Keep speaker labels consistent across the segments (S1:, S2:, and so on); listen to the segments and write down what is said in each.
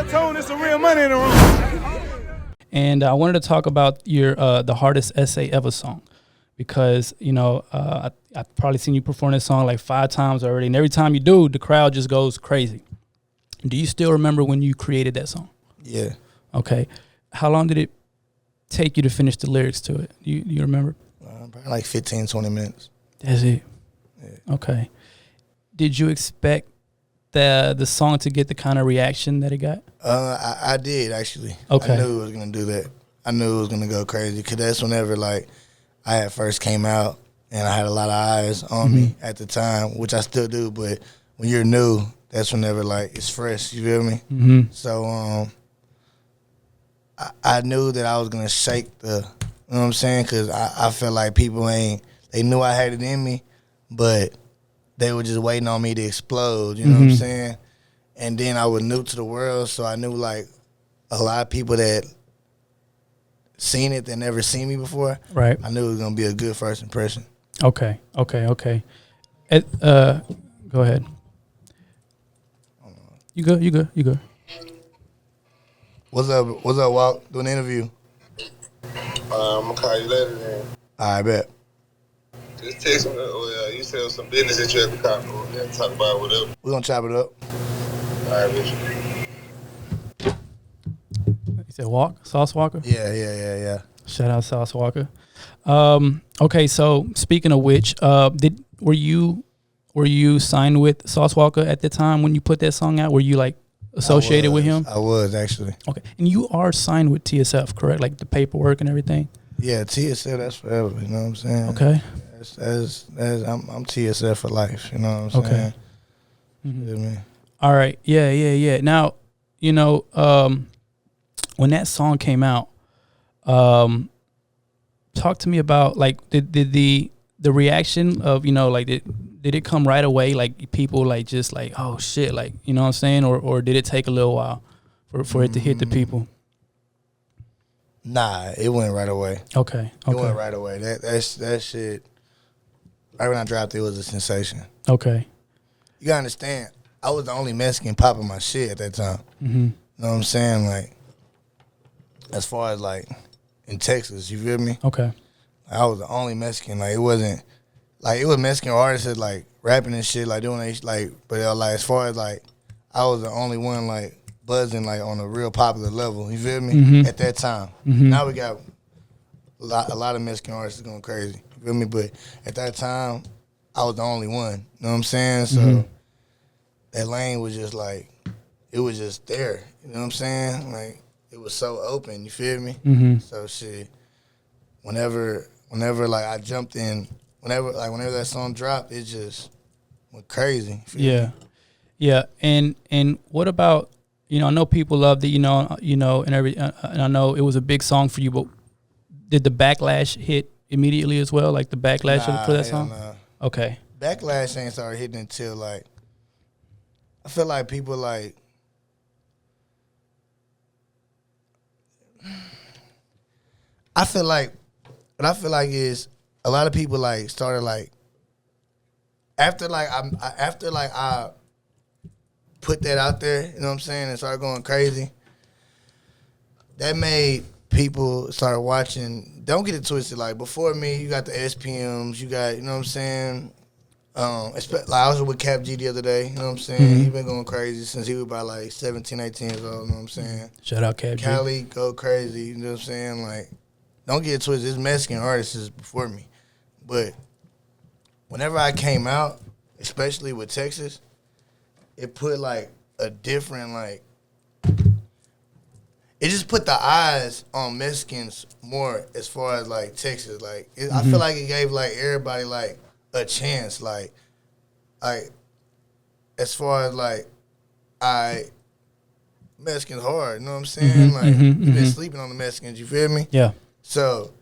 S1: told there's some real money in the room.
S2: And I wanted to talk about your the hardest essay ever song, because I've probably seen you perform this song like 5 times already, and every time you do, the crowd just goes crazy. Do you still remember when you created that song?
S3: Yeah.
S2: Okay. How long did it take you to finish the lyrics to it? You remember?
S3: Probably like 15, 20 minutes.
S2: That's it.
S3: Yeah.
S2: Okay. Did you expect the song to get the kind of reaction that it got?
S3: I did, actually.
S2: Okay.
S3: I knew it was going to do that. I knew it was going to go crazy, because that's whenever, like, I had first came out, and I had a lot of eyes on me at the time, which I still do, but when you're new, that's whenever, like, it's fresh, you feel me?
S2: Mm-hmm.
S3: So, I knew that I was going to shake the, you know what I'm saying? Because I felt like people they knew I had it in me, but they were just waiting on me to explode, you know what I'm saying? And then I was new to the world, so I knew, like, a lot of people that seen it that never seen me before.
S2: Right.
S3: I knew it was going to be a good first impression.
S2: Okay. Go ahead. You good.
S3: What's up, Walt? Doing an interview.
S4: I'm gonna call you later, then.
S3: I bet.
S4: Just text me. You tell some business that you have to call me. We'll talk about whatever.
S3: We're going to chop it up.
S4: All right, bitch.
S2: You said Sauce Walker?
S3: Yeah.
S2: Shout out Sauce Walker. Okay, so speaking of which, were you signed with Sauce Walker at the time when you put that song out? Were you like associated with him?
S3: I was, actually.
S2: Okay, and you are signed with TSF, correct? Like the paperwork and everything.
S3: Yeah, TSF, that's forever. You know what I'm saying?
S2: Okay.
S3: I'm TSF for life. You know what I'm saying?
S2: Okay.
S3: Mm-hmm. You know what I mean?
S2: All right. Yeah. Now, when that song came out, talk to me about, like, did the reaction of, did it come right away? Like, people like just like, oh shit, like, you know what I'm saying? Or did it take a little while for it to hit the people?
S3: Nah, it went right away.
S2: Okay.
S3: It went right away. That shit, right when I dropped it, was a sensation.
S2: Okay.
S3: You gotta understand, I was the only Mexican popping my shit at that time.
S2: Mm-hmm.
S3: You know what I'm saying? Like, as far as, like, in Texas, you feel me?
S2: Okay.
S3: I was the only Mexican. Like, it wasn't, like, it was Mexican artists that, like, rapping and shit, like, doing that, like, but, like, as far as, like, I was the only one, like, buzzing, like, on a real popular level, you feel me?
S2: Mm-hmm.
S3: At that time.
S2: Mm-hmm.
S3: Now we got a lot of Mexican artists going crazy, you feel me? But at that time, I was the only one, you know what I'm saying? So that lane was just, like, it was just there, you know what I'm saying? Like, it was so open, you feel me?
S2: Mm-hmm.
S3: So shit, whenever like I jumped in, whenever that song dropped, it just went crazy.
S2: Yeah. And what about, I know people loved it, and and I know it was a big song for you, but did the backlash hit immediately as well? Like the backlash for that song?
S3: Nah.
S2: Okay.
S3: Backlash ain't started hitting until, like, I feel like people, like, I feel like is a lot of people, like, started, like, after I put that out there, you know what I'm saying, and started going crazy, that made people start watching. Don't get it twisted. Like, before me, you got the SPMs, you got, you know what I'm saying, like, I was with Cap G the other day, you know what I'm saying, he been going crazy since he was about, like, 17, 18 years old, you know what I'm saying.
S2: Shout out Cap G.
S3: Cali go crazy, you know what I'm saying, like, don't get it twisted. There's Mexican artists before me. But whenever I came out, especially with Texas, it put, like, a different, like, it just put the eyes on Mexicans more as far as, like, Texas. Like, I feel like it gave, like, everybody, like, a chance. Like, as far as, like, Mexicans hard, you know what I'm saying? You've been sleeping on the Mexicans, you feel me?
S2: Yeah.
S3: So,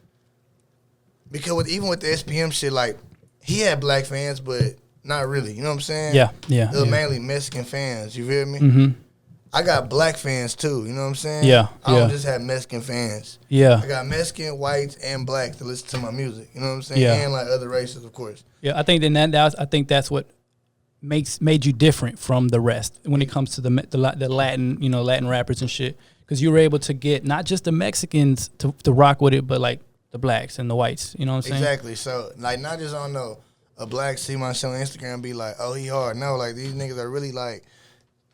S3: because even with the SPM shit, like, he had black fans, but not really. You know what I'm saying?
S2: Yeah.
S3: It was mainly Mexican fans. You feel me?
S2: Mm-hmm.
S3: I got black fans too. You know what I'm saying?
S2: Yeah.
S3: I don't just have Mexican fans.
S2: Yeah.
S3: I got Mexican, whites, and blacks to listen to my music. You know what I'm saying?
S2: Yeah.
S3: And, like, other races, of course.
S2: Yeah. I think that's what made you different from the rest when it comes to the Latin, Latin rappers and shit? Because you were able to get not just the Mexicans to rock with it, but like the blacks and the whites. You know what I'm saying?
S3: Exactly. So like, not just on a black see my shit on Instagram and be like, oh, he hard. No, like these niggas are really like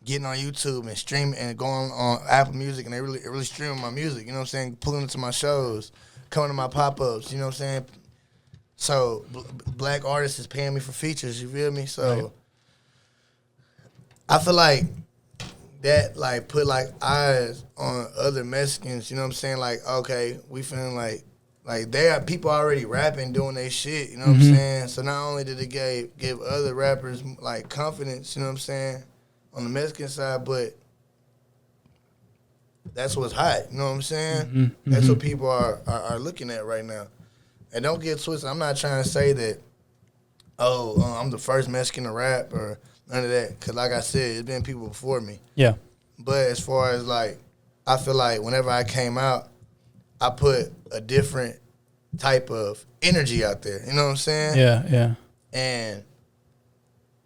S3: getting on YouTube and streaming and going on Apple Music, and they really streaming my music. You know what I'm saying? Pulling into my shows, coming to my pop-ups. You know what I'm saying? So black artists is paying me for features. You feel me? So
S2: right.
S3: I feel like that like put like eyes on other Mexicans. You know what I'm saying? Like, okay, we feeling like they are people already rapping, doing their shit. You know what I'm saying? So not only did it give other rappers like confidence. You know what I'm saying? On the Mexican side, but that's what's hot. You know what I'm saying? That's what people are looking at right now. And don't get twisted. I'm not trying to say that, I'm the first Mexican to rap or none of that. Because like I said, it's been people before me.
S2: Yeah.
S3: But as far as like, I feel like whenever I came out, I put a different type of energy out there. You know what I'm saying?
S2: Yeah, yeah.
S3: And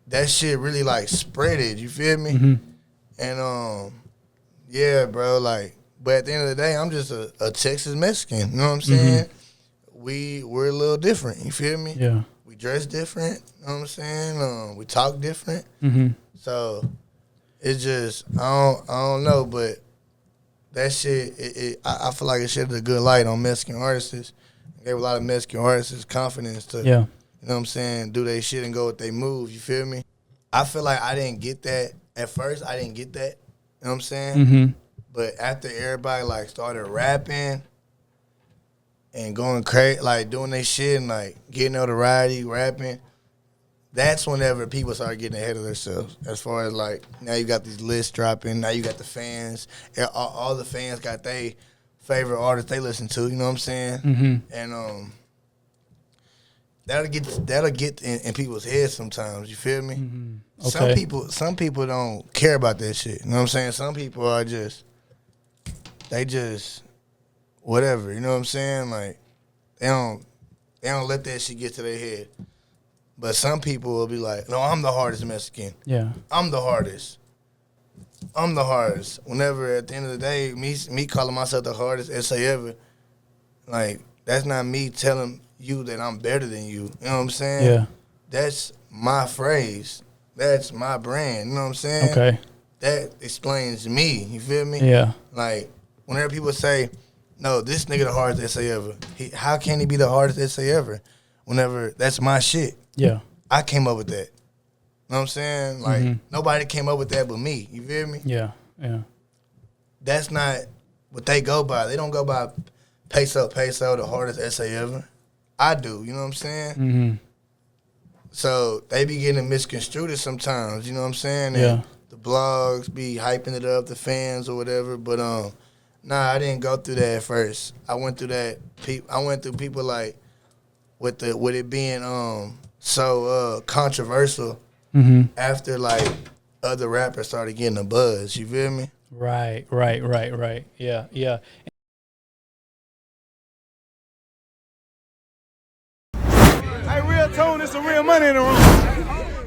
S3: that shit really like spreaded, you feel me? And yeah, bro, like, but at the end of the day, I'm just a Texas Mexican, you know what I'm saying? We're a little different, you feel me?
S2: Yeah.
S3: We dress different, you know what I'm saying? We talk different. So it's just I don't know, but that shit I feel like it shed a good light on Mexican artists. It gave a lot of Mexican artists confidence to you know what I'm saying, do they shit and go with they move, you feel me? I feel like I didn't get that. At first, I didn't get that, you know what I'm saying? But after everybody, like, started rapping and going crazy, like, doing their shit and, like, getting notoriety, rapping, that's whenever people started getting ahead of themselves. As far as, like, now you got these lists dropping, now you got the fans. All the fans got their favorite artists they listen to, you know what I'm saying? And, that'll get in people's heads sometimes. You feel me?
S2: Okay.
S3: Some people don't care about that shit. You know what I'm saying? Some people are they just whatever. You know what I'm saying? Like they don't let that shit get to their head. But some people will be like, no, I'm the hardest Mexican.
S2: Yeah.
S3: I'm the hardest. Whenever at the end of the day, me calling myself the hardest essay ever, like that's not me telling you that I'm better than you. You know what I'm saying?
S2: Yeah.
S3: That's my phrase. That's my brand. You know what I'm saying?
S2: Okay.
S3: That explains me. You feel me?
S2: Yeah.
S3: Like, whenever people say, no, this nigga the hardest essay ever. How can he be the hardest essay ever? Whenever that's my shit.
S2: Yeah.
S3: I came up with that. You know what I'm saying? Like, nobody came up with that but me. You feel me?
S2: Yeah. Yeah.
S3: That's not what they go by. They don't go by Peso Peso, the hardest essay ever. I do, you know what I'm saying? So they be getting misconstrued sometimes, you know what I'm saying? And
S2: Yeah.
S3: the blogs be hyping it up, the fans or whatever. But nah, I didn't go through that at first. I went through that. I went through people like with it being so controversial after like other rappers started getting a buzz. You feel me?
S2: Right. Yeah. Yeah.
S1: Hey, real tone, it's some real money in the room.